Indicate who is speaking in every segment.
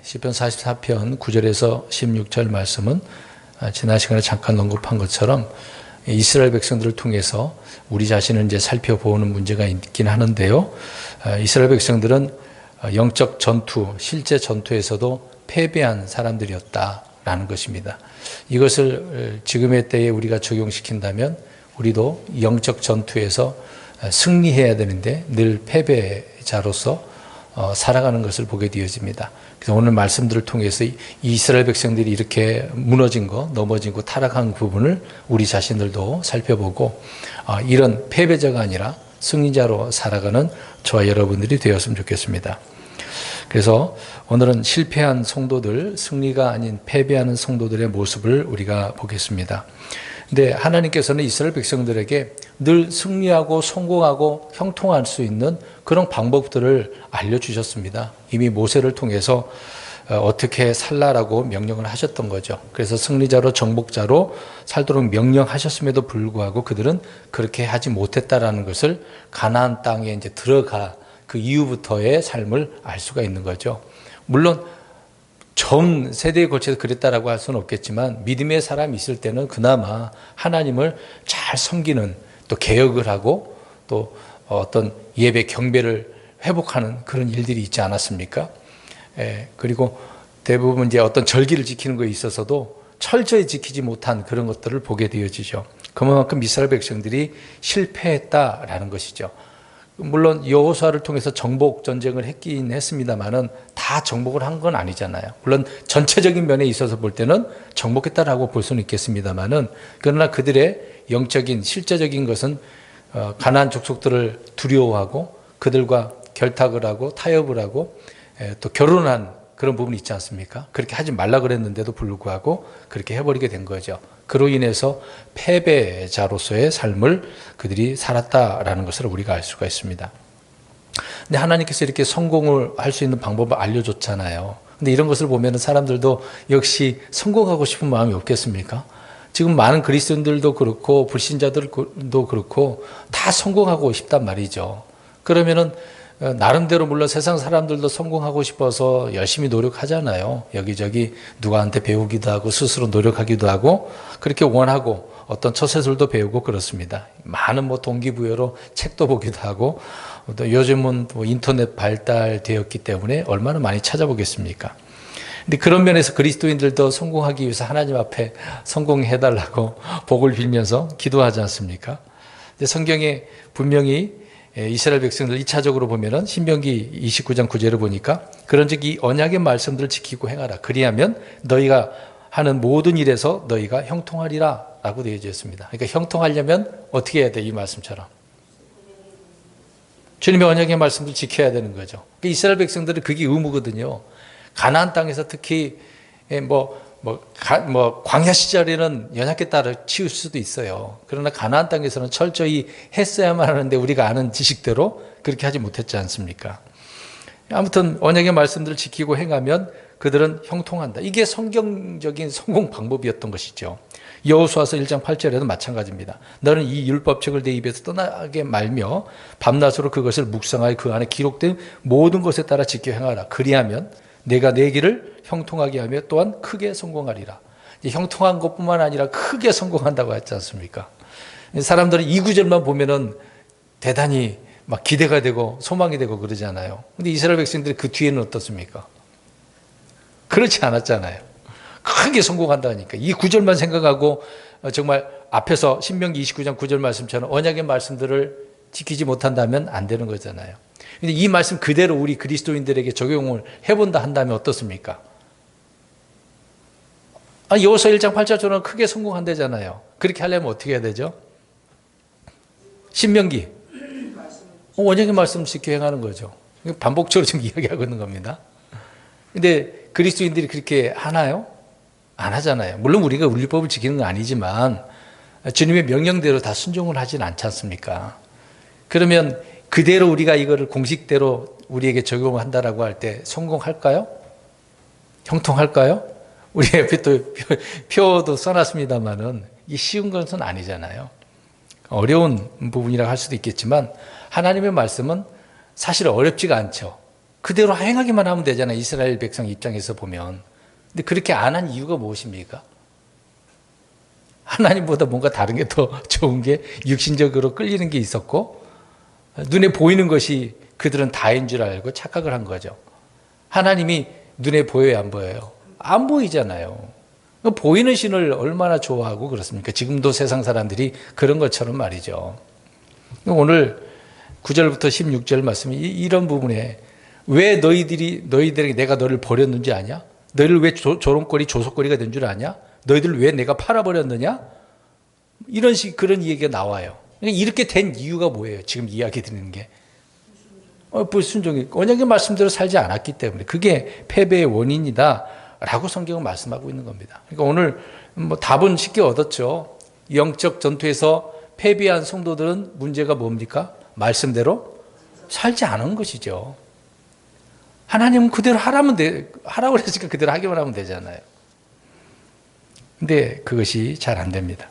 Speaker 1: 시편 44편 9절에서 16절 말씀은 지난 시간에 잠깐 언급한 것처럼 이스라엘 백성들을 통해서 우리 자신을 이제 살펴보는 문제가 있긴 하는데요. 이스라엘 백성들은 영적 전투, 실제 전투에서도 패배한 사람들이었다라는 것입니다. 이것을 지금의 때에 우리가 적용시킨다면 우리도 영적 전투에서 승리해야 되는데 늘 패배자로서 살아가는 것을 보게 되어집니다. 그래서 오늘 말씀들을 통해서 이스라엘 백성들이 이렇게 무너진 거, 넘어진 거, 타락한 부분을 우리 자신들도 살펴보고 이런 패배자가 아니라 승리자로 살아가는 저와 여러분들이 되었으면 좋겠습니다. 그래서 오늘은 실패한 성도들, 승리가 아닌 패배하는 성도들의 모습을 우리가 보겠습니다. 근데 하나님께서는 이스라엘 백성들에게 늘 승리하고 성공하고 형통할 수 있는 그런 방법들을 알려주셨습니다. 이미 모세를 통해서 어떻게 살라라고 명령을 하셨던 거죠. 그래서 승리자로 정복자로 살도록 명령하셨음에도 불구하고 그들은 그렇게 하지 못했다라는 것을 가나안 땅에 이제 들어가 그 이후부터의 삶을 알 수가 있는 거죠. 물론 전 세대에 걸쳐서 그랬다라고 할 수는 없겠지만 믿음의 사람이 있을 때는 그나마 하나님을 잘 섬기는 또 개혁을 하고 또 어떤 예배 경배를 회복하는 그런 일들이 있지 않았습니까? 그리고 대부분 이제 어떤 절기를 지키는 것에 있어서도 철저히 지키지 못한 그런 것들을 보게 되어지죠. 그만큼 이스라엘 백성들이 실패했다라는 것이죠. 물론 여호수아를 통해서 정복 전쟁을 했긴 했습니다만은 다 정복을 한 건 아니잖아요. 물론 전체적인 면에 있어서 볼 때는 정복했다라고 볼 수는 있겠습니다만은 그러나 그들의 영적인 실제적인 것은 가나안 족속들을 두려워하고 그들과 결탁을 하고 타협을 하고 또 결혼한 그런 부분이 있지 않습니까? 그렇게 하지 말라 그랬는데도 불구하고 그렇게 해버리게 된 거죠. 그로 인해서 패배자로서의 삶을 그들이 살았다라는 것을 우리가 알 수가 있습니다. 근데 하나님께서 이렇게 성공을 할 수 있는 방법을 알려줬잖아요. 근데 이런 것을 보면 사람들도 역시 성공하고 싶은 마음이 없겠습니까? 지금 많은 그리스도인들도 그렇고 불신자들도 그렇고 다 성공하고 싶단 말이죠. 그러면은 나름대로 물론 세상 사람들도 성공하고 싶어서 열심히 노력하잖아요. 여기저기 누구한테 배우기도 하고 스스로 노력하기도 하고 그렇게 원하고 어떤 처세술도 배우고 그렇습니다. 많은 동기부여로 책도 보기도 하고 또 요즘은 인터넷 발달되었기 때문에 얼마나 많이 찾아보겠습니까? 근데 그런 면에서 그리스도인들도 성공하기 위해서 하나님 앞에 성공해달라고 복을 빌면서 기도하지 않습니까? 성경에 분명히 이스라엘 백성들 2차적으로 보면은 신명기 29장 9절을 보니까 그런즉 이 언약의 말씀들을 지키고 행하라. 그리하면 너희가 하는 모든 일에서 너희가 형통하리라 라고 되어져 있습니다. 그러니까 형통하려면 어떻게 해야 돼? 이 말씀처럼 주님의 언약의 말씀을 지켜야 되는 거죠. 그러니까 이스라엘 백성들은 그게 의무거든요. 가나안 땅에서 특히 광야 시절에는 연약에 따라 치울 수도 있어요. 그러나 가나안 땅에서는 철저히 했어야만 하는데 우리가 아는 지식대로 그렇게 하지 못했지 않습니까? 아무튼 언약의 말씀들을 지키고 행하면 그들은 형통한다. 이게 성경적인 성공 방법이었던 것이죠. 여호수아서 1장 8절에도 마찬가지입니다. 너는 이 율법책을 내 입에서 떠나게 말며 밤낮으로 그것을 묵상하여 그 안에 기록된 모든 것에 따라 지켜 행하라. 그리하면 내가 내 길을 형통하게 하며 또한 크게 성공하리라. 형통한 것뿐만 아니라 크게 성공한다고 했지 않습니까? 사람들은 이 구절만 보면은 대단히 막 기대가 되고 소망이 되고 그러잖아요. 근데 이스라엘 백성들이 그 뒤에는 어떻습니까? 그렇지 않았잖아요. 크게 성공한다니까. 이 구절만 생각하고 정말 앞에서 신명기 29장 9절 말씀처럼 언약의 말씀들을 지키지 못한다면 안 되는 거잖아요. 근데 이 말씀 그대로 우리 그리스도인들에게 적용을 해본다 한다면 어떻습니까? 여호수아 1장 8절처럼 크게 성공한다잖아요. 그렇게 하려면 어떻게 해야 되죠? 신명기 언약의 말씀 지켜 행하는 거죠. 반복적으로 지금 이야기하고 있는 겁니다. 근데 그리스도인들이 그렇게 하나요? 안 하잖아요. 물론 우리가 율법을 지키는 건 아니지만 주님의 명령대로 다 순종을 하진 않지 않습니까? 그러면 그대로 우리가 이거를 공식대로 우리에게 적용을 한다라고 할 때 성공할까요? 형통할까요? 우리 옆에 또 표도 써놨습니다만은 이 쉬운 것은 아니잖아요. 어려운 부분이라고 할 수도 있겠지만 하나님의 말씀은 사실 어렵지가 않죠. 그대로 행하기만 하면 되잖아요. 이스라엘 백성 입장에서 보면. 근데 그렇게 안 한 이유가 무엇입니까? 하나님보다 뭔가 다른 게 더 좋은 게 육신적으로 끌리는 게 있었고 눈에 보이는 것이 그들은 다인 줄 알고 착각을 한 거죠. 하나님이 눈에 보여요, 안 보여요? 안 보이잖아요. 보이는 신을 얼마나 좋아하고 그렇습니까? 지금도 세상 사람들이 그런 것처럼 말이죠. 오늘 9절부터 16절 말씀이 이런 부분에 왜 너희들에게 내가 너를 버렸는지 아냐? 너희를 왜 조롱거리 조속거리가 된 줄 아냐? 너희들 왜 내가 팔아버렸느냐? 이런 그런 얘기가 나와요. 이렇게 된 이유가 뭐예요? 지금 이야기 드리는 게. 불순종이 언약의 말씀대로 살지 않았기 때문에 그게 패배의 원인이다 라고 성경은 말씀하고 있는 겁니다. 그러니까 오늘 답은 쉽게 얻었죠. 영적 전투에서 패배한 성도들은 문제가 뭡니까? 말씀대로 살지 않은 것이죠. 하나님은 그대로 하라고 그랬으니까 그대로 하기만 하면 되잖아요. 근데 그것이 잘 안 됩니다.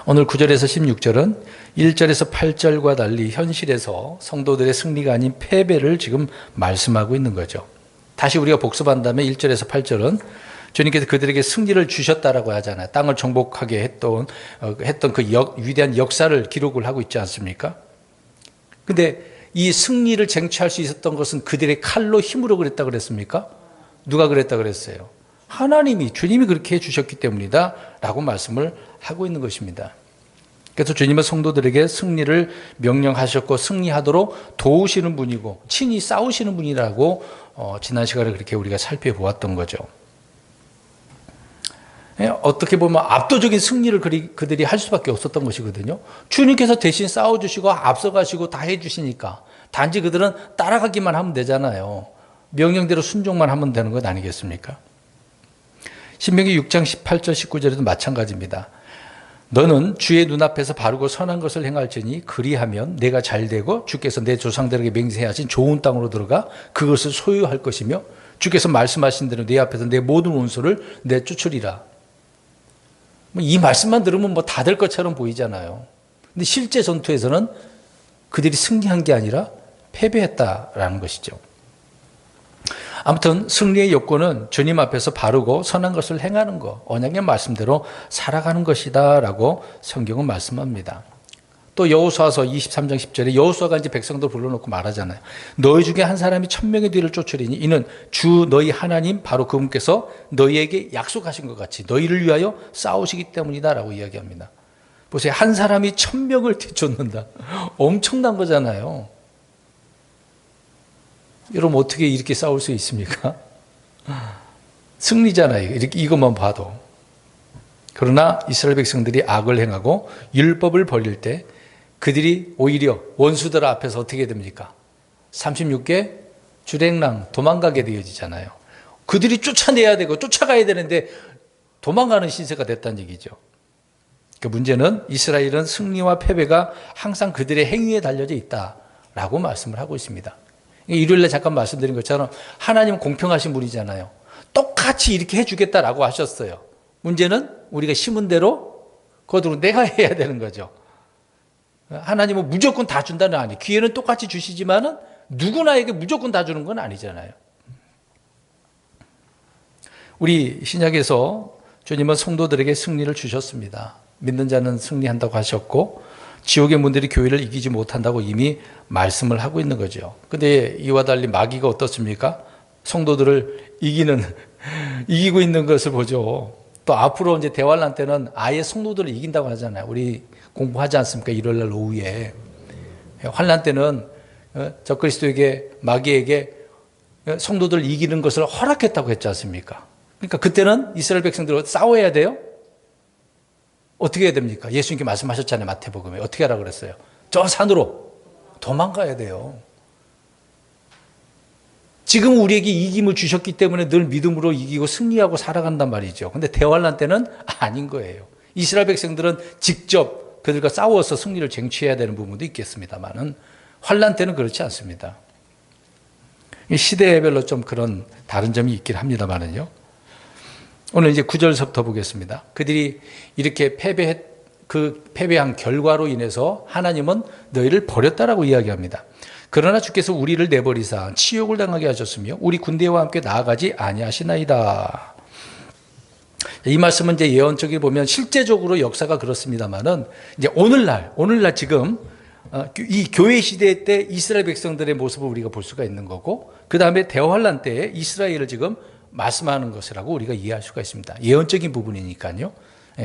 Speaker 1: 오늘 9절에서 16절은 1절에서 8절과 달리 현실에서 성도들의 승리가 아닌 패배를 지금 말씀하고 있는 거죠. 다시 우리가 복습한다면 1절에서 8절은 주님께서 그들에게 승리를 주셨다라고 하잖아요. 땅을 정복하게 했던 그 위대한 역사를 기록을 하고 있지 않습니까? 근데 이 승리를 쟁취할 수 있었던 것은 그들의 칼로 힘으로 그랬다 그랬습니까? 누가 그랬다 그랬어요? 하나님이, 주님이 그렇게 해주셨기 때문이다 라고 말씀을 하고 있는 것입니다. 그래서 주님은 성도들에게 승리를 명령하셨고 승리하도록 도우시는 분이고 친히 싸우시는 분이라고 지난 시간에 그렇게 우리가 살펴보았던 거죠. 어떻게 보면 압도적인 승리를 그들이 할 수밖에 없었던 것이거든요. 주님께서 대신 싸워주시고 앞서가시고 다 해주시니까 단지 그들은 따라가기만 하면 되잖아요. 명령대로 순종만 하면 되는 것 아니겠습니까? 신명기 6장 18절 19절에도 마찬가지입니다. 너는 주의 눈앞에서 바르고 선한 것을 행할지니 그리하면 내가 잘되고 주께서 내 조상들에게 맹세하신 좋은 땅으로 들어가 그것을 소유할 것이며 주께서 말씀하신 대로 내 앞에서 내 모든 원수를 내쫓으리라. 이 말씀만 들으면 다 될 것처럼 보이잖아요. 근데 실제 전투에서는 그들이 승리한 게 아니라 패배했다라는 것이죠. 아무튼 승리의 요건은 주님 앞에서 바르고 선한 것을 행하는 것, 언약의 말씀대로 살아가는 것이다 라고 성경은 말씀합니다. 또 여호수아서 23장 10절에 여호수아가 이제 백성들 불러놓고 말하잖아요. 너희 중에 한 사람이 1000명의 뒤를 쫓으리니 이는 주 너희 하나님 바로 그분께서 너희에게 약속하신 것 같이 너희를 위하여 싸우시기 때문이다 라고 이야기합니다. 보세요. 한 사람이 1000명을 뒤쫓는다. 엄청난 거잖아요. 여러분 어떻게 이렇게 싸울 수 있습니까? 승리잖아요. 이렇게 이것만 봐도. 그러나 이스라엘 백성들이 악을 행하고 율법을 버릴 때 그들이 오히려 원수들 앞에서 어떻게 됩니까? 36개 주랭랑 도망가게 되어지잖아요. 그들이 쫓아내야 되고 쫓아가야 되는데 도망가는 신세가 됐다는 얘기죠. 그 문제는 이스라엘은 승리와 패배가 항상 그들의 행위에 달려져 있다라고 말씀을 하고 있습니다. 일요일에 잠깐 말씀드린 것처럼 하나님은 공평하신 분이잖아요. 똑같이 이렇게 해주겠다라고 하셨어요. 문제는 우리가 심은 대로 그것으로 내가 해야 되는 거죠. 하나님은 무조건 다 준다는 아니. 기회는 똑같이 주시지만은 누구나에게 무조건 다 주는 건 아니잖아요. 우리 신약에서 주님은 성도들에게 승리를 주셨습니다. 믿는 자는 승리한다고 하셨고 지옥의 문들이 교회를 이기지 못한다고 이미 말씀을 하고 있는 거죠. 근데 이와 달리 마귀가 어떻습니까? 성도들을 이기고 있는 것을 보죠. 또 앞으로 이제 대환란 때는 아예 성도들을 이긴다고 하잖아요. 우리 공부하지 않습니까? 일요일 날 오후에. 환란 때는 적그리스도에게 마귀에게 성도들을 이기는 것을 허락했다고 했지 않습니까? 그러니까 그때는 이스라엘 백성들과 싸워야 돼요? 어떻게 해야 됩니까? 예수님께 말씀하셨잖아요. 마태복음에. 어떻게 하라고 그랬어요? 저 산으로 도망가야 돼요. 지금 우리에게 이김을 주셨기 때문에 늘 믿음으로 이기고 승리하고 살아간단 말이죠. 근데 대환란 때는 아닌 거예요. 이스라엘 백성들은 직접 그들과 싸워서 승리를 쟁취해야 되는 부분도 있겠습니다만은 환란 때는 그렇지 않습니다. 시대별로 좀 그런 다른 점이 있긴 합니다만은요. 오늘 이제 9절서부터 보겠습니다. 그들이 이렇게 패배한 결과로 인해서 하나님은 너희를 버렸다라고 이야기합니다. 그러나 주께서 우리를 내버리사 치욕을 당하게 하셨으며 우리 군대와 함께 나아가지 아니하시나이다. 이 말씀은 이제 예언적으로 보면 실제적으로 역사가 그렇습니다만은 이제 오늘날 지금 이 교회 시대 때 이스라엘 백성들의 모습을 우리가 볼 수가 있는 거고, 그 다음에 대환란 때에 이스라엘을 지금 말씀하는 것이라고 우리가 이해할 수가 있습니다. 예언적인 부분이니까요.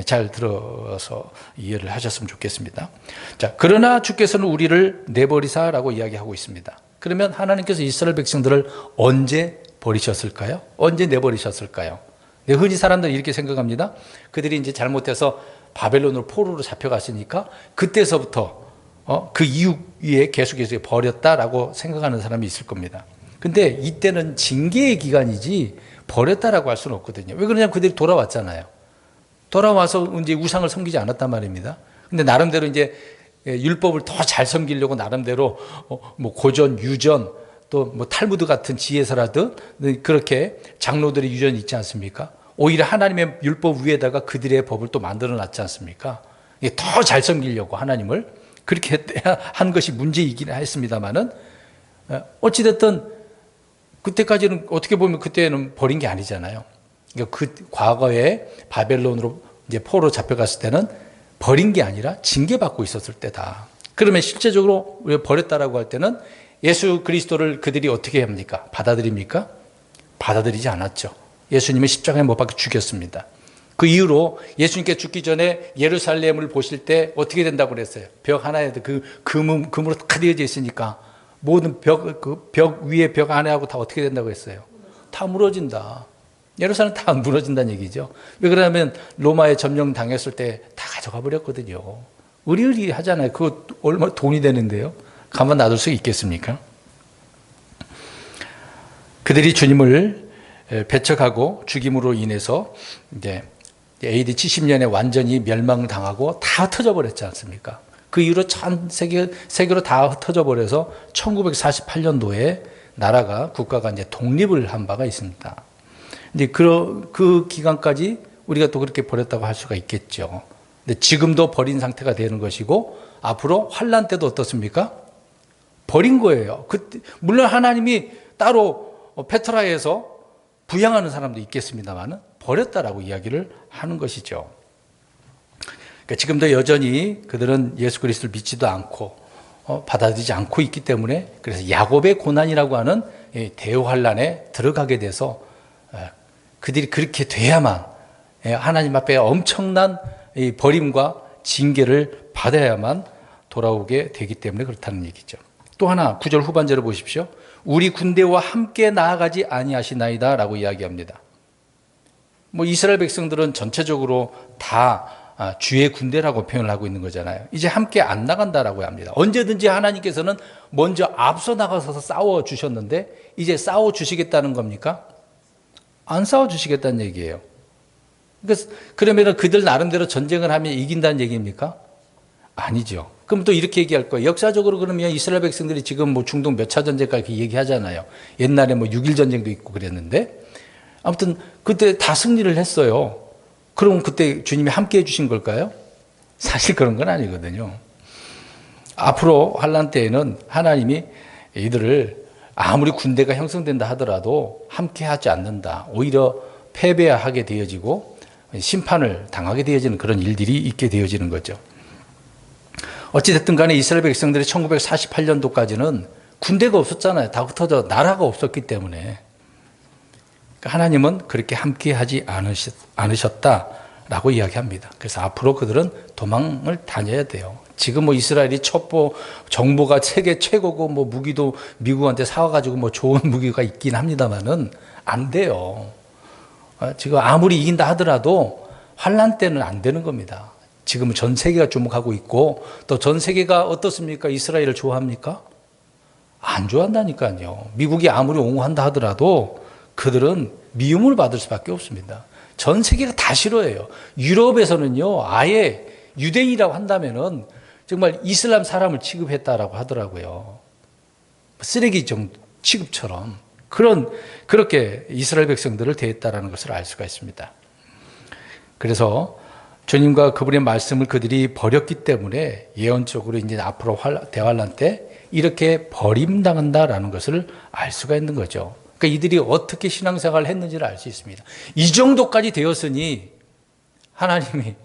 Speaker 1: 잘 들어서 이해를 하셨으면 좋겠습니다. 자, 그러나 주께서는 우리를 내버리사라고 이야기하고 있습니다. 그러면 하나님께서 이스라엘 백성들을 언제 버리셨을까요? 언제 내버리셨을까요? 흔히 사람들이 이렇게 생각합니다. 그들이 이제 잘못해서 바벨론으로 포로로 잡혀갔으니까 그때서부터 그 이후에 계속해서 버렸다라고 생각하는 사람이 있을 겁니다. 근데 이때는 징계의 기간이지 버렸다라고 할 수는 없거든요. 왜 그러냐면 그들이 돌아왔잖아요. 돌아와서 이제 우상을 섬기지 않았단 말입니다. 근데 나름대로 이제 율법을 더 잘 섬기려고 나름대로 뭐 고전, 유전, 또 뭐 탈무드 같은 지혜서라든 그렇게 장로들의 유전이 있지 않습니까? 오히려 하나님의 율법 위에다가 그들의 법을 또 만들어 놨지 않습니까? 더 잘 섬기려고 하나님을 그렇게 한 것이 문제이긴 했습니다만은, 어찌됐든 그때까지는 어떻게 보면 그때는 버린 게 아니잖아요. 그러니까 그 과거에 바벨론으로 이제 포로 잡혀갔을 때는 버린 게 아니라 징계받고 있었을 때다. 그러면 실제적으로 버렸다라고 할 때는 예수 그리스도를 그들이 어떻게 합니까? 받아들입니까? 받아들이지 않았죠. 예수님은 십자가에 못 박혀 죽였습니다. 그 이후로 예수님께 죽기 전에 예루살렘을 보실 때 어떻게 된다고 그랬어요? 벽 하나에도 그 금으로 다 되어져 있으니까 모든 벽 위에 벽 안에하고 다 어떻게 된다고 했어요? 다 무너진다. 예루살렘 다 무너진다는 얘기죠. 왜 그러냐면 로마에 점령당했을 때 다 가져가 버렸거든요. 의리의리하잖아요. 그거 얼마나 돈이 되는데요. 가만 놔둘 수 있겠습니까? 그들이 주님을 배척하고 죽임으로 인해서 이제 AD 70년에 완전히 멸망당하고 다 흩어져 버렸지 않습니까? 그 이후로 전 세계로 다 흩어져 버려서 1948년도에 나라가 국가가 이제 독립을 한 바가 있습니다. 이제 그 기간까지 우리가 또 그렇게 버렸다고 할 수가 있겠죠. 근데 지금도 버린 상태가 되는 것이고, 앞으로 환란 때도 어떻습니까? 버린 거예요. 물론 하나님이 따로 페트라에서 부양하는 사람도 있겠습니다만 버렸다라고 이야기를 하는 것이죠. 그러니까 지금도 여전히 그들은 예수 그리스도를 믿지도 않고 받아들이지 않고 있기 때문에, 그래서 야곱의 고난이라고 하는 대환란에 들어가게 돼서 그들이 그렇게 돼야만 하나님 앞에 엄청난 버림과 징계를 받아야만 돌아오게 되기 때문에 그렇다는 얘기죠. 또 하나 9절 후반절을 보십시오. 우리 군대와 함께 나아가지 아니하시나이다 라고 이야기합니다. 이스라엘 백성들은 전체적으로 다 주의 군대라고 표현을 하고 있는 거잖아요. 이제 함께 안 나간다라고 합니다. 언제든지 하나님께서는 먼저 앞서 나가서 싸워 주셨는데 이제 싸워 주시겠다는 겁니까? 안 싸워 주시겠다는 얘기예요. 그러면 그들 나름대로 전쟁을 하면 이긴다는 얘기입니까? 아니죠. 그럼 또 이렇게 얘기할 거예요. 역사적으로 그러면 이스라엘 백성들이 지금 중동 몇 차 전쟁까지 이렇게 얘기하잖아요. 옛날에 6.1 전쟁도 있고 그랬는데, 아무튼 그때 다 승리를 했어요. 그럼 그때 주님이 함께 해주신 걸까요? 사실 그런 건 아니거든요. 앞으로 환란 때에는 하나님이 이들을 아무리 군대가 형성된다 하더라도 함께 하지 않는다. 오히려 패배하게 되어지고 심판을 당하게 되어지는 그런 일들이 있게 되어지는 거죠. 어찌됐든 간에 이스라엘 백성들이 1948년도까지는 군대가 없었잖아요. 다 흩어져 나라가 없었기 때문에. 하나님은 그렇게 함께 하지 않으셨다라고 이야기합니다. 그래서 앞으로 그들은 도망을 다녀야 돼요. 지금 이스라엘이 첩보, 정보가 세계 최고고 무기도 미국한테 사와가지고 좋은 무기가 있긴 합니다만은 안 돼요. 지금 아무리 이긴다 하더라도 환란 때는 안 되는 겁니다. 지금은 전 세계가 주목하고 있고, 또 전 세계가 어떻습니까? 이스라엘을 좋아합니까? 안 좋아한다니까요. 미국이 아무리 옹호한다 하더라도 그들은 미움을 받을 수밖에 없습니다. 전 세계가 다 싫어해요. 유럽에서는요, 아예 유대인이라고 한다면은 정말 이슬람 사람을 취급했다라고 하더라고요. 쓰레기 정도 취급처럼 그렇게 이스라엘 백성들을 대했다라는 것을 알 수가 있습니다. 그래서 주님과 그분의 말씀을 그들이 버렸기 때문에 예언적으로 이제 앞으로 대환란 때 이렇게 버림당한다라는 것을 알 수가 있는 거죠. 그러니까 이들이 어떻게 신앙생활을 했는지를 알 수 있습니다. 이 정도까지 되었으니 하나님이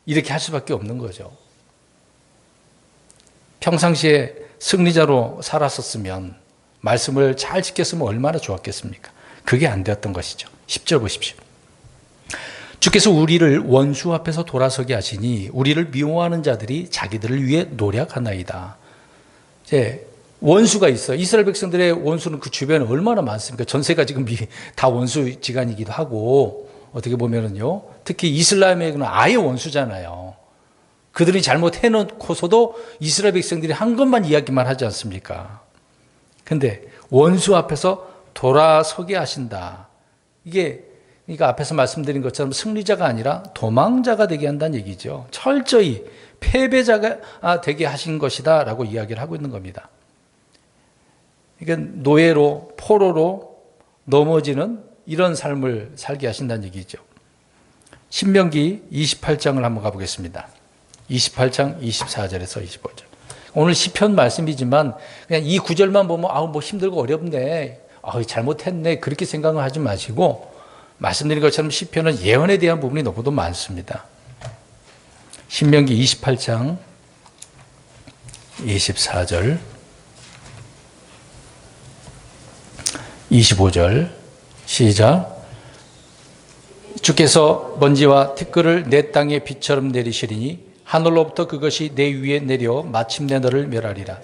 Speaker 1: 이렇게 할 수밖에 없는 거죠. 평상시에 승리자로 살았었으면, 말씀을 잘 지켰으면 얼마나 좋았겠습니까? 그게 안 되었던 것이죠. 10절 보십시오. 주께서 우리를 원수 앞에서 돌아서게 하시니 우리를 미워하는 자들이 자기들을 위해 노력하나이다. 이제 원수가 있어요. 이스라엘 백성들의 원수는 그 주변에 얼마나 많습니까? 전세가 지금 다 원수 지간이기도 하고, 어떻게 보면은요, 특히 이슬람에게는 아예 원수잖아요. 그들이 잘못해놓고서도 이스라엘 백성들이 한 것만 이야기만 하지 않습니까? 근데 원수 앞에서 돌아서게 하신다. 이게 그러니까 앞에서 말씀드린 것처럼 승리자가 아니라 도망자가 되게 한다는 얘기죠. 철저히 패배자가 되게 하신 것이다 라고 이야기를 하고 있는 겁니다. 그러니까 노예로, 포로로 넘어지는 이런 삶을 살게 하신다는 얘기죠. 신명기 28장을 한번 가보겠습니다. 28장 24절에서 25절. 오늘 시편 말씀이지만 그냥 이 구절만 보면 뭐 힘들고 어렵네, 잘못했네, 그렇게 생각을 하지 마시고, 말씀드린 것처럼 시편은 예언에 대한 부분이 너무도 많습니다. 신명기 28장 24절 25절 시작. 주께서 먼지와 티끌을 내 땅에 비처럼 내리시리니 하늘로부터 그것이 내 위에 내려 마침내 너를 멸하리라.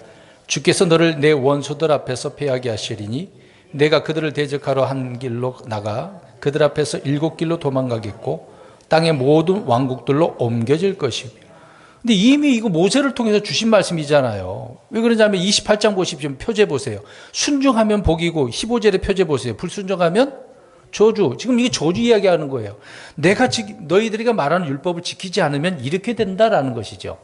Speaker 1: 주께서 너를 내 원수들 앞에서 패하게 하시리니 내가 그들을 대적하러 한 길로 나가 그들 앞에서 7길로 도망가겠고 땅의 모든 왕국들로 옮겨질 것이며. 근데 이미 이거 모세를 통해서 주신 말씀이잖아요. 왜 그러냐면 28장 보십시오. 표제 보세요. 순종하면 복이고, 15절의 표제 보세요. 불순종하면 저주. 지금 이게 저주 이야기하는 거예요. 너희들이가 말하는 율법을 지키지 않으면 이렇게 된다라는 것이죠.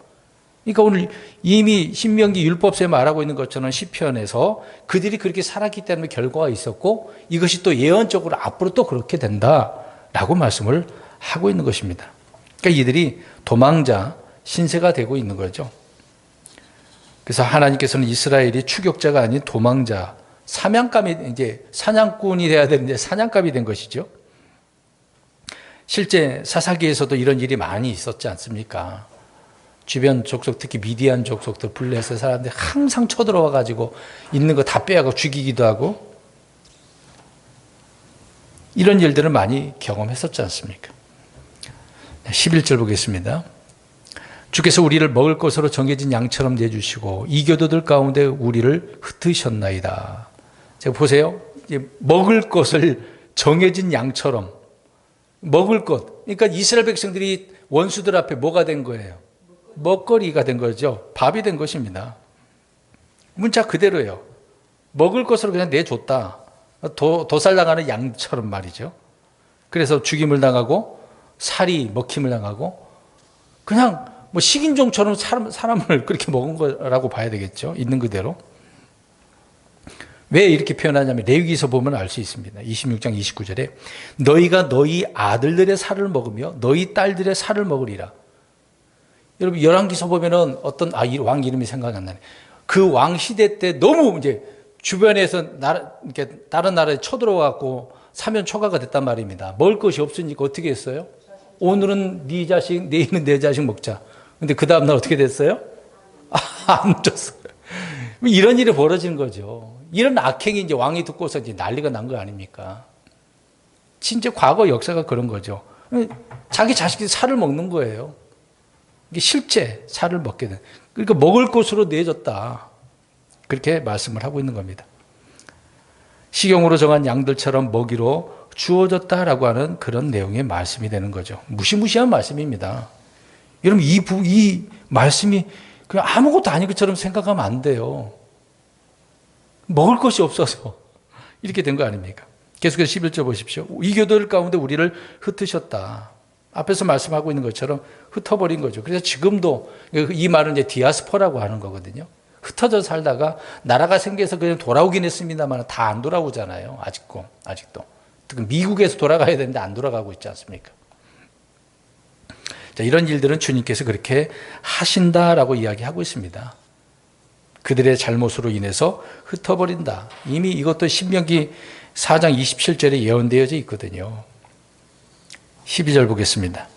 Speaker 1: 그러니까 오늘 이미 신명기 율법서에 말하고 있는 것처럼 시편에서 그들이 그렇게 살았기 때문에 결과가 있었고, 이것이 또 예언적으로 앞으로 또 그렇게 된다라고 말씀을 하고 있는 것입니다. 그러니까 이들이 도망자, 신세가 되고 있는 거죠. 그래서 하나님께서는 이스라엘이 추격자가 아닌 도망자, 사냥감이, 이제 사냥꾼이 돼야 되는데 사냥감이 된 것이죠. 실제 사사기에서도 이런 일이 많이 있었지 않습니까? 주변 족속, 특히 미디안 족속들, 블레셋 사람들이 항상 쳐들어와 가지고 있는 거 다 빼앗고 죽이기도 하고, 이런 일들을 많이 경험했었지 않습니까? 11절 보겠습니다. 주께서 우리를 먹을 것으로 정해진 양처럼 내주시고 이교도들 가운데 우리를 흩으셨나이다. 제가 보세요. 먹을 것을 정해진 양처럼, 먹을 것. 그러니까 이스라엘 백성들이 원수들 앞에 뭐가 된 거예요? 먹거리가 된 거죠. 밥이 된 것입니다. 문자 그대로예요. 먹을 것으로 그냥 내줬다. 도살당하는 양처럼 말이죠. 그래서 죽임을 당하고 살이 먹힘을 당하고 그냥 뭐 식인종처럼 사람을 그렇게 먹은 거라고 봐야 되겠죠. 있는 그대로. 왜 이렇게 표현하냐면 레위기서 보면 알 수 있습니다. 26장 29절에 너희가 너희 아들들의 살을 먹으며 너희 딸들의 살을 먹으리라. 여러분 열왕기서 보면은 어떤 이 왕 이름이 생각이 안 나네. 그 왕 시대 때 너무 이제 주변에서 이렇게 다른 나라에 쳐들어와갖고 사면 초가가 됐단 말입니다. 먹을 것이 없으니까 어떻게 했어요? 오늘은 네 자식, 내일은 내 자식 먹자. 근데 그 다음날 어떻게 됐어요? 안 줬어요. 이런 일이 벌어지는 거죠. 이런 악행이 이제 왕이 듣고서 이제 난리가 난 거 아닙니까? 진짜 과거 역사가 그런 거죠. 자기 자식이 살을 먹는 거예요. 이게 실제 살을 먹게 된. 그러니까 먹을 것으로 내줬다. 그렇게 말씀을 하고 있는 겁니다. 식용으로 정한 양들처럼 먹이로 주어졌다라고 하는 그런 내용의 말씀이 되는 거죠. 무시무시한 말씀입니다. 여러분 이 말씀이 그냥 아무것도 아닌 것처럼 생각하면 안 돼요. 먹을 것이 없어서 이렇게 된 거 아닙니까? 계속해서 11절 보십시오. 이교도들 가운데 우리를 흩으셨다. 앞에서 말씀하고 있는 것처럼 흩어버린 거죠. 그래서 지금도 이 말은 이제 디아스포라고 하는 거거든요. 흩어져 살다가 나라가 생겨서 그냥 돌아오긴 했습니다만 다 안 돌아오잖아요. 아직도. 특히 미국에서 돌아가야 되는데 안 돌아가고 있지 않습니까? 자, 이런 일들은 주님께서 그렇게 하신다라고 이야기하고 있습니다. 그들의 잘못으로 인해서 흩어버린다. 이미 이것도 신명기 4장 27절에 예언되어져 있거든요. 12절 보겠습니다.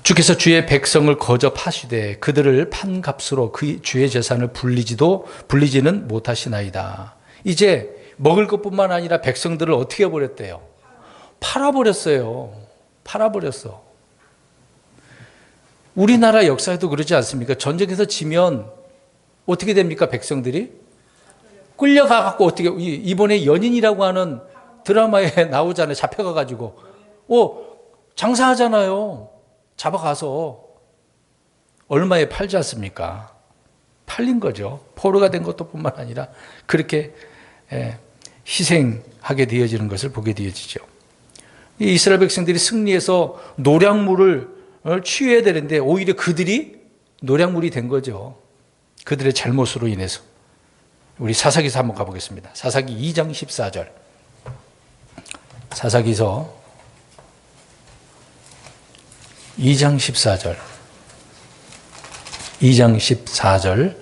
Speaker 1: 주께서 주의 백성을 거접하시되 그들을 판값으로 그 주의 재산을 불리지는 못하시나이다. 이제 먹을 것뿐만 아니라 백성들을 어떻게 해버렸대요? 팔아버렸어요. 팔아버렸어. 우리나라 역사에도 그러지 않습니까? 전쟁에서 지면 어떻게 됩니까? 백성들이 끌려가갖고 어떻게, 이번에 연인이라고 하는 드라마에 나오잖아요. 잡혀가가지고 장사하잖아요. 잡아가서 얼마에 팔지 않습니까? 팔린 거죠. 포로가 된 것도 뿐만 아니라 그렇게 희생하게 되어지는 것을 보게 되어지죠. 이 이스라엘 백성들이 승리해서 노략물을 취해야 되는데 오히려 그들이 노략물이 된 거죠. 그들의 잘못으로 인해서. 우리 사사기서 한번 가보겠습니다. 사사기 2장 14절. 사사기서 2장 14절. 2장 14절.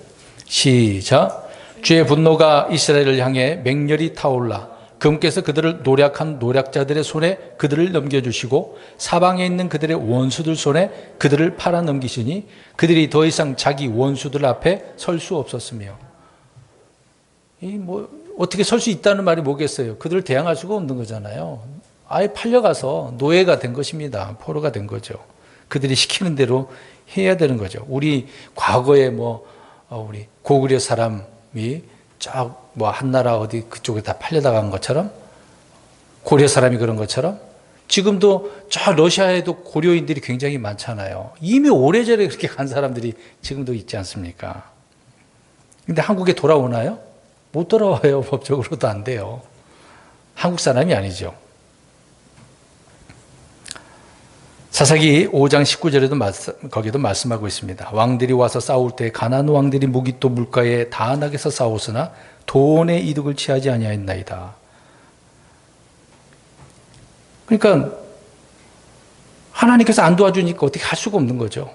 Speaker 1: 시작. 주의 분노가 이스라엘을 향해 맹렬히 타올라 그분께서 그들을 노략한 노략자들의 손에 그들을 넘겨주시고 사방에 있는 그들의 원수들 손에 그들을 팔아 넘기시니 그들이 더 이상 자기 원수들 앞에 설 수 없었으며. 어떻게 설 수 있다는 말이 뭐겠어요? 그들을 대항할 수가 없는 거잖아요. 아예 팔려가서 노예가 된 것입니다. 포로가 된 거죠. 그들이 시키는 대로 해야 되는 거죠. 우리 과거에 우리 고구려 사람이 한나라 어디 그쪽에 다 팔려나간 것처럼, 고려 사람이 그런 것처럼, 지금도 러시아에도 고려인들이 굉장히 많잖아요. 이미 오래전에 그렇게 간 사람들이 지금도 있지 않습니까? 근데 한국에 돌아오나요? 못 돌아와요. 법적으로도 안 돼요. 한국 사람이 아니죠. 사사기 5장 19절에도 거기도 말씀하고 있습니다. 왕들이 와서 싸울 때 가나안 왕들이 무기또 물가에 다한하게서 싸웠으나 돈의 이득을 취하지 아니하였나이다. 그러니까 하나님께서 안 도와주니까 어떻게 할 수가 없는 거죠.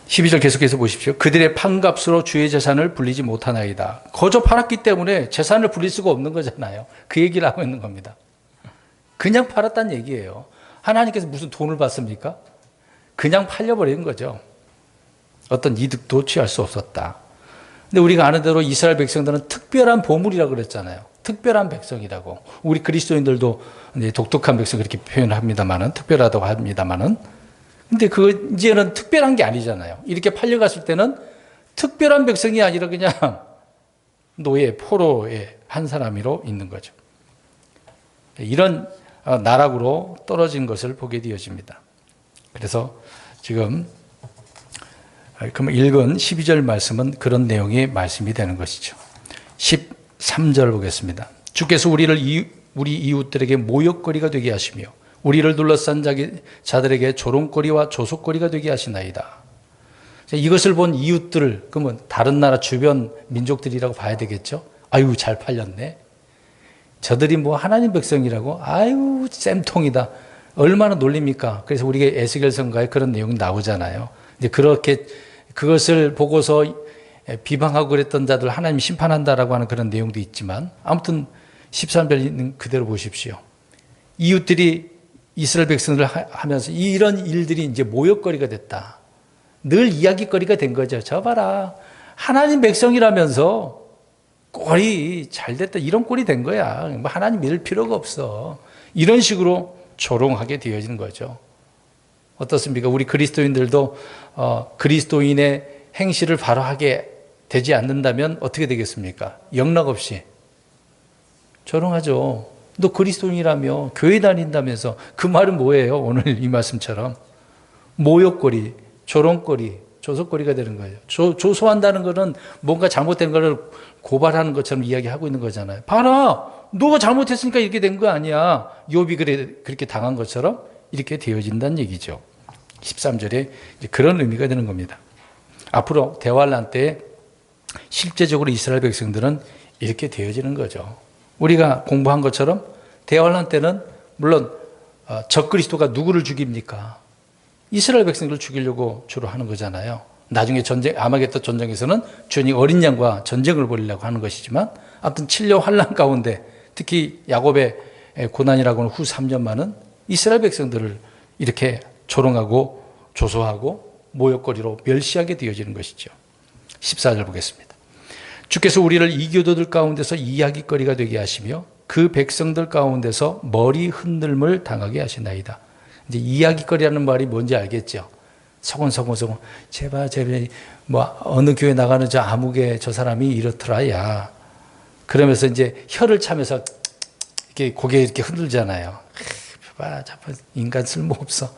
Speaker 1: 12절 계속해서 보십시오. 그들의 판값으로 주의 재산을 불리지 못하나이다. 거저 팔았기 때문에 재산을 불릴 수가 없는 거잖아요. 그 얘기를 하고 있는 겁니다. 그냥 팔았다는 얘기예요. 하나님께서 무슨 돈을 받습니까? 그냥 팔려버리는 거죠. 어떤 이득도 취할 수 없었다. 근데 우리가 아는 대로 이스라엘 백성들은 특별한 보물이라고 그랬잖아요. 특별한 백성이라고. 우리 그리스도인들도 독특한 백성 그렇게 표현합니다만은, 특별하다고 합니다만은. 근데 이제는 특별한 게 아니잖아요. 이렇게 팔려갔을 때는 특별한 백성이 아니라 그냥 노예, 포로의 한 사람으로 있는 거죠. 이런 나락으로 떨어진 것을 보게 되어집니다. 그래서 지금 읽은 12절 말씀은 그런 내용의 말씀이 되는 것이죠. 13절 보겠습니다. 주께서 우리 이웃들에게 모욕거리가 되게 하시며 우리를 둘러싼 자들에게 조롱거리와 조속거리가 되게 하시나이다. 이것을 본 이웃들, 그러면 다른 나라 주변 민족들이라고 봐야 되겠죠? 아유, 잘 팔렸네. 저들이 하나님 백성이라고? 아유, 쌤통이다. 얼마나 놀립니까? 그래서 우리가 에스겔서가에 그런 내용이 나오잖아요. 이제 그렇게 그것을 보고서 비방하고 그랬던 자들 하나님 심판한다라고 하는 그런 내용도 있지만, 아무튼 13절 있는 그대로 보십시오. 이웃들이 이스라엘 백성들을 하면서 이런 일들이 이제 모욕거리가 됐다. 늘 이야기거리가 된 거죠. 저 봐라. 하나님 백성이라면서 꼴이 잘 됐다. 이런 꼴이 된 거야. 하나님 믿을 필요가 없어. 이런 식으로 조롱하게 되어지는 거죠. 어떻습니까? 우리 그리스도인들도 그리스도인의 행실을 바로 하게 되지 않는다면 어떻게 되겠습니까? 영락 없이 조롱하죠. 너 그리스도인이라며 교회 다닌다면서. 그 말은 뭐예요? 오늘 이 말씀처럼 모욕거리, 조롱거리, 조속거리가 되는 거예요. 조소한다는 것은 뭔가 잘못된 것을 고발하는 것처럼 이야기하고 있는 거잖아요. 봐라, 너가 잘못했으니까 이렇게 된 거 아니야. 욥이 그렇게 당한 것처럼 이렇게 되어진다는 얘기죠. 13절에 그런 의미가 되는 겁니다. 앞으로 대환란 때 실제적으로 이스라엘 백성들은 이렇게 되어지는 거죠. 우리가 공부한 것처럼 대환란 때는 물론 적그리스도가 누구를 죽입니까? 이스라엘 백성들을 죽이려고 주로 하는 거잖아요. 나중에 아마겟돈 전쟁에서는 주인이 어린 양과 전쟁을 벌이려고 하는 것이지만 아무튼 7년 환란 가운데 특히 야곱의 고난이라고는 후 3년만은 이스라엘 백성들을 이렇게 조롱하고 조소하고 모욕거리로 멸시하게 되어지는 것이죠. 14절 보겠습니다. 주께서 우리를 이교도들 가운데서 이야기거리가 되게 하시며 그 백성들 가운데서 머리 흔들림을 당하게 하시나이다. 이제 이야기거리라는 말이 뭔지 알겠죠? 서곤서곤 제발 뭐 어느 교회 나가는 저 아무개 저 사람이 이렇더라 야. 그러면서 이제 혀를 차면서 이렇게 고개 이렇게 흔들잖아요. 봐, 인간 쓸모없어.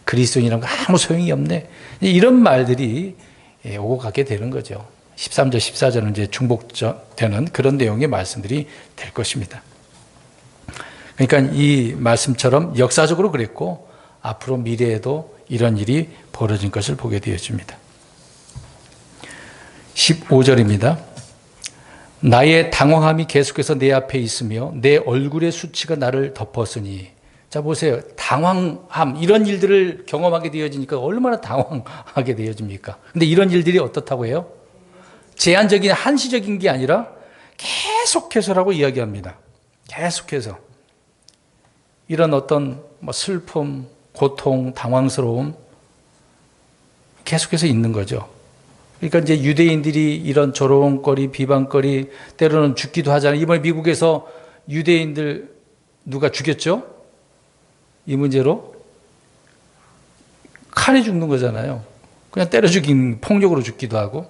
Speaker 1: 그리스도인이란 거 아무 소용이 없네. 이런 말들이 오고 가게 되는 거죠. 13절, 14절은 이제 중복되는 그런 내용의 말씀들이 될 것입니다. 그러니까 이 말씀처럼 역사적으로 그랬고 앞으로 미래에도 이런 일이 벌어진 것을 보게 되어집니다. 15절입니다. 나의 당황함이 계속해서 내 앞에 있으며 내 얼굴의 수치가 나를 덮었으니. 자 보세요. 당황함 이런 일들을 경험하게 되어지니까 얼마나 당황하게 되어집니까? 근데 이런 일들이 어떻다고 해요? 제한적인 한시적인 게 아니라 계속해서라고 이야기합니다. 계속해서 이런 어떤 슬픔, 고통, 당황스러움 계속해서 있는 거죠. 그러니까 이제 유대인들이 이런 조롱거리, 비방거리, 때로는 죽기도 하잖아요. 이번에 미국에서 유대인들 누가 죽였죠? 이 문제로 칼에 죽는 거잖아요. 그냥 때려 죽인 폭력으로 죽기도 하고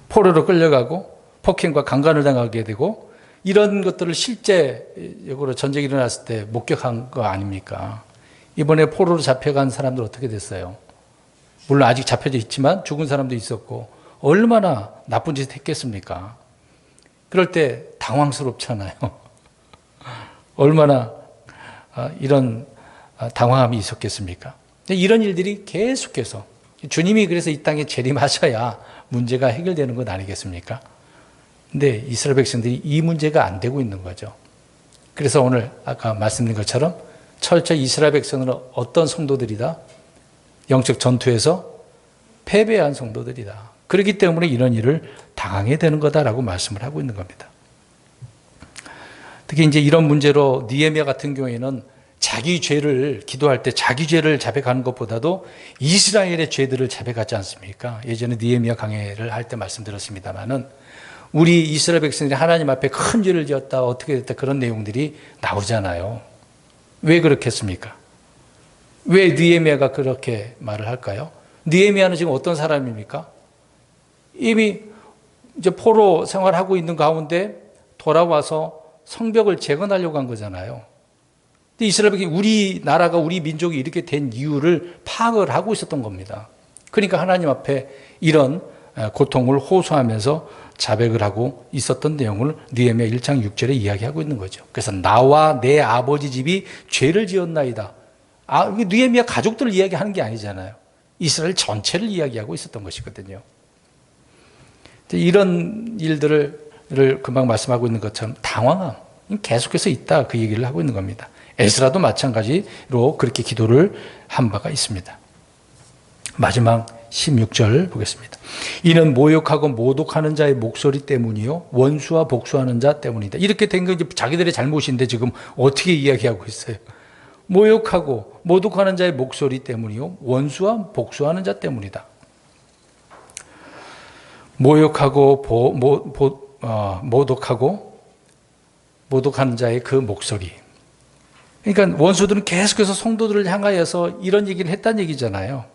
Speaker 1: 포로로 끌려가고 폭행과 강간을 당하게 되고 이런 것들을 실제적으로 전쟁이 일어났을 때 목격한 거 아닙니까? 이번에 포로로 잡혀간 사람들 어떻게 됐어요? 물론 아직 잡혀져 있지만 죽은 사람도 있었고 얼마나 나쁜 짓을 했겠습니까? 그럴 때 당황스럽잖아요. 얼마나 이런 당황함이 있었겠습니까? 이런 일들이 계속해서 주님이 그래서 이 땅에 재림하셔야 문제가 해결되는 것 아니겠습니까? 근데 이스라엘 백성들이 이 문제가 안 되고 있는 거죠. 그래서 오늘 아까 말씀드린 것처럼 철저히 이스라엘 백성은 어떤 성도들이다? 영적 전투에서 패배한 성도들이다. 그렇기 때문에 이런 일을 당하게 되는 거다라고 말씀을 하고 있는 겁니다. 특히 이제 이런 문제로 느헤미야 같은 경우에는 자기 죄를 기도할 때 자기 죄를 자백하는 것보다도 이스라엘의 죄들을 자백하지 않습니까? 예전에 느헤미야 강해를 할 때 말씀드렸습니다만은 우리 이스라엘 백성들이 하나님 앞에 큰 죄를 지었다 어떻게 됐다 그런 내용들이 나오잖아요. 왜 그렇겠습니까? 왜 느헤미야가 그렇게 말을 할까요? 느헤미야는 지금 어떤 사람입니까? 이미 이제 포로 생활하고 있는 가운데 돌아와서 성벽을 재건하려고 한 거잖아요. 근데 이스라엘 백성이 우리나라가 우리 민족이 이렇게 된 이유를 파악을 하고 있었던 겁니다. 그러니까 하나님 앞에 이런 고통을 호소하면서 자백을 하고 있었던 내용을 느헤미야 1장 6절에 이야기하고 있는 거죠. 그래서 나와 내 아버지 집이 죄를 지었나이다. 느헤미야 가족들을 이야기하는 게 아니잖아요. 이스라엘 전체를 이야기하고 있었던 것이거든요. 이런 일들을 금방 말씀하고 있는 것처럼 당황함 계속해서 있다 그 얘기를 하고 있는 겁니다. 에스라도 마찬가지로 그렇게 기도를 한 바가 있습니다. 마지막 16절 보겠습니다. 이는 모욕하고 모독하는 자의 목소리 때문이요 원수와 복수하는 자 때문이다. 이렇게 된 건 자기들의 잘못인데 지금 어떻게 이야기하고 있어요? 모욕하고 모독하는 자의 목소리 때문이요 원수와 복수하는 자 때문이다. 모욕하고 모독하는 자의 그 목소리. 그러니까 원수들은 계속해서 성도들을 향하여서 이런 얘기를 했다는 얘기잖아요.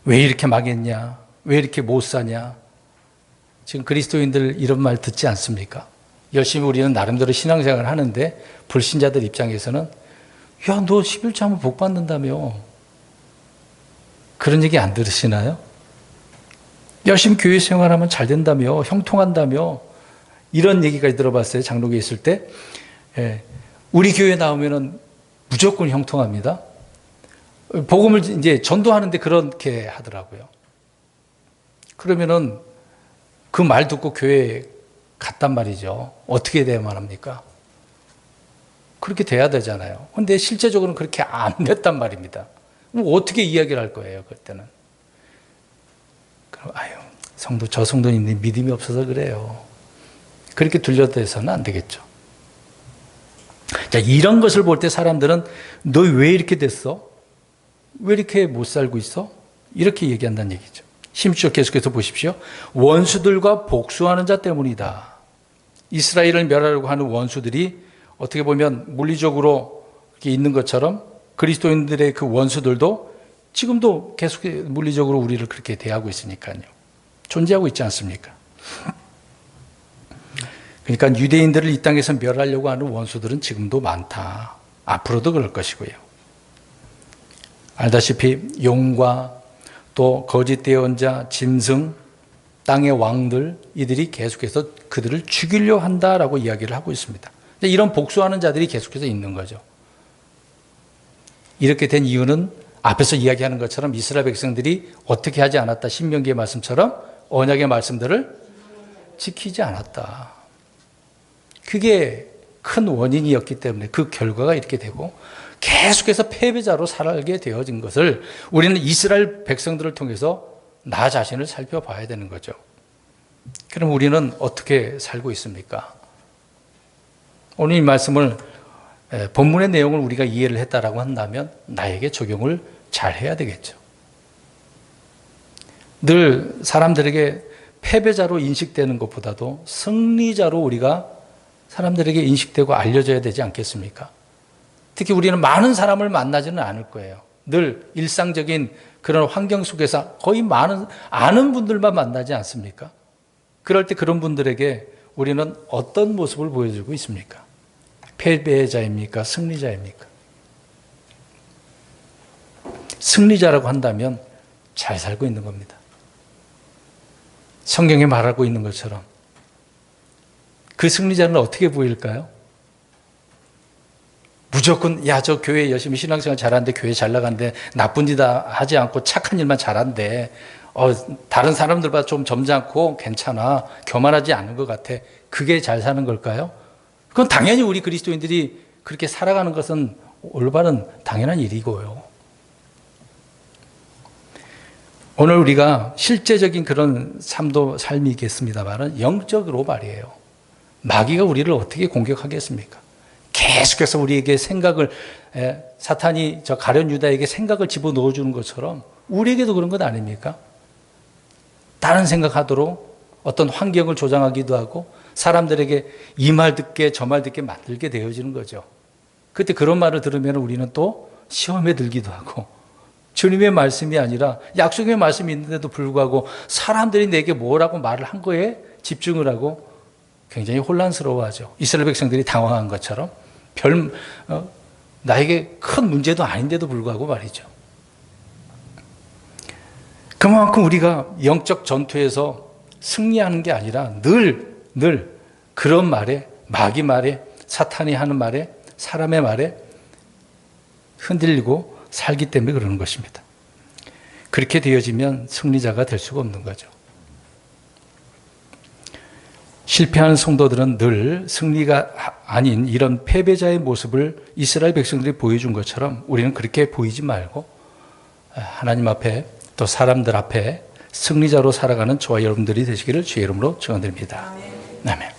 Speaker 1: 왜 이렇게 망했냐? 왜 이렇게 못 사냐? 지금 그리스도인들 이런 말 듣지 않습니까? 열심히 우리는 나름대로 신앙생활을 하는데 불신자들 입장에서는 야, 너 11조 하면 복 받는다며. 그런 얘기 안 들으시나요? 열심히 교회 생활하면 잘 된다며, 형통한다며. 이런 얘기까지 들어봤어요. 장로교에 있을 때. 우리 교회 나오면은 무조건 형통합니다. 복음을 이제 전도하는데 그렇게 하더라고요. 그러면은 그 말 듣고 교회에 갔단 말이죠. 어떻게 돼야만 합니까? 그렇게 돼야 되잖아요. 근데 실제적으로는 그렇게 안 됐단 말입니다. 어떻게 이야기를 할 거예요, 그때는. 아유, 저 성도님들이 믿음이 없어서 그래요. 그렇게 둘러대서는 안 되겠죠. 자, 이런 것을 볼 때 사람들은 너 왜 이렇게 됐어? 왜 이렇게 못 살고 있어? 이렇게 얘기한다는 얘기죠. 16절 계속해서 보십시오. 원수들과 복수하는 자 때문이다. 이스라엘을 멸하려고 하는 원수들이 어떻게 보면 물리적으로 이렇게 있는 것처럼 그리스도인들의 그 원수들도 지금도 계속 물리적으로 우리를 그렇게 대하고 있으니까요. 존재하고 있지 않습니까? 그러니까 유대인들을 이 땅에서 멸하려고 하는 원수들은 지금도 많다. 앞으로도 그럴 것이고요. 알다시피 용과 또 거짓 대언자, 짐승, 땅의 왕들 이들이 계속해서 그들을 죽이려 한다라고 이야기를 하고 있습니다. 이런 복수하는 자들이 계속해서 있는 거죠. 이렇게 된 이유는 앞에서 이야기하는 것처럼 이스라엘 백성들이 어떻게 하지 않았다. 신명기의 말씀처럼 언약의 말씀들을 지키지 않았다. 그게 큰 원인이었기 때문에 그 결과가 이렇게 되고 계속해서 패배자로 살게 되어진 것을 우리는 이스라엘 백성들을 통해서 나 자신을 살펴봐야 되는 거죠. 그럼 우리는 어떻게 살고 있습니까? 오늘 이 말씀을 본문의 내용을 우리가 이해를 했다라고 한다면 나에게 적용을 잘 해야 되겠죠. 늘 사람들에게 패배자로 인식되는 것보다도 승리자로 우리가 사람들에게 인식되고 알려져야 되지 않겠습니까? 특히 우리는 많은 사람을 만나지는 않을 거예요. 늘 일상적인 그런 환경 속에서 거의 아는 분들만 만나지 않습니까? 그럴 때 그런 분들에게 우리는 어떤 모습을 보여주고 있습니까? 패배자입니까? 승리자입니까? 승리자라고 한다면 잘 살고 있는 겁니다. 성경에 말하고 있는 것처럼 그 승리자는 어떻게 보일까요? 무조건 저 교회 열심히 신앙생활 잘하는데 교회 잘 나가는데 나쁜 짓 하지 않고 착한 일만 잘한대. 다른 사람들보다 좀 점잖고 괜찮아. 교만하지 않은 것 같아. 그게 잘 사는 걸까요? 그건 당연히 우리 그리스도인들이 그렇게 살아가는 것은 올바른 당연한 일이고요. 오늘 우리가 실제적인 그런 삶이겠습니다만 영적으로 말이에요. 마귀가 우리를 어떻게 공격하겠습니까? 계속해서 우리에게 사탄이 저 가룟 유다에게 생각을 집어넣어 주는 것처럼 우리에게도 그런 것 아닙니까? 다른 생각하도록 어떤 환경을 조장하기도 하고 사람들에게 이 말 듣게 저 말 듣게 만들게 되어지는 거죠. 그때 그런 말을 들으면 우리는 또 시험에 들기도 하고 주님의 말씀이 아니라 약속의 말씀이 있는데도 불구하고 사람들이 내게 뭐라고 말을 한 거에 집중을 하고 굉장히 혼란스러워하죠. 이스라엘 백성들이 당황한 것처럼 나에게 큰 문제도 아닌데도 불구하고 말이죠. 그만큼 우리가 영적 전투에서 승리하는 게 아니라 늘 그런 말에, 마귀 말에, 사탄이 하는 말에, 사람의 말에 흔들리고 살기 때문에 그러는 것입니다. 그렇게 되어지면 승리자가 될 수가 없는 거죠. 실패하는 성도들은 늘 승리가 아닌 이런 패배자의 모습을 이스라엘 백성들이 보여준 것처럼 우리는 그렇게 보이지 말고 하나님 앞에 또 사람들 앞에 승리자로 살아가는 저와 여러분들이 되시기를 주의 이름으로 축원드립니다. 아멘.